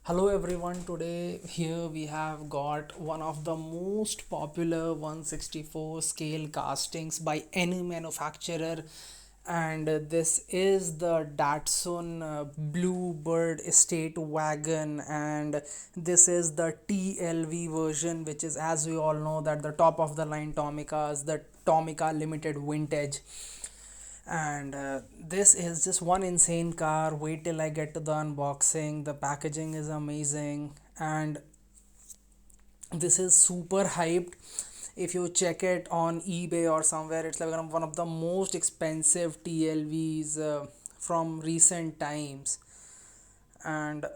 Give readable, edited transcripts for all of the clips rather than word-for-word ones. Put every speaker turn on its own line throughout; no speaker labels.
Hello everyone, today here we have got one of the most popular 164 scale castings by any manufacturer, and this is the Datsun Bluebird Estate Wagon, and this is the T.L.V version, which is, as we all know, that the top of the line Tomicas, the Tomica Limited Vintage. And this is just one insane car. Wait till I get to the unboxing. The packaging is amazing, and this is super hyped. If you check it on eBay or somewhere, it's like one of the most expensive TLVs from recent times. And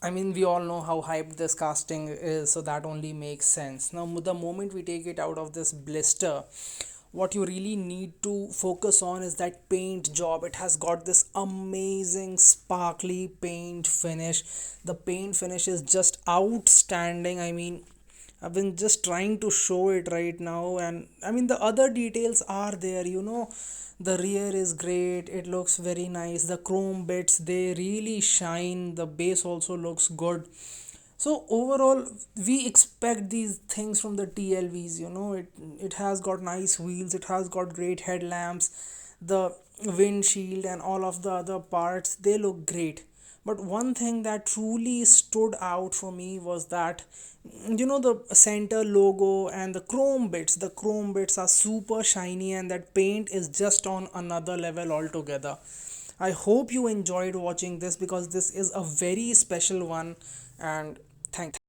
I mean, we all know how hyped this casting is, so that only makes sense. Now, the moment we take it out of this blister, what you really need to focus on is that paint job. It has got this amazing sparkly paint finish. The paint finish is just outstanding. I mean, I've been just trying to show it right now, and I mean, the other details are there, the rear is great, it looks very nice, the chrome bits, they really shine, the base also looks good. So overall, we expect these things from the TLVs. It has got nice wheels, it has got great headlamps, the windshield and all of the other parts, they look great. But one thing that truly stood out for me was that the center logo and the chrome bits are super shiny, and that paint is just on another level altogether. I hope you enjoyed watching this because this is a very special one, and thanks.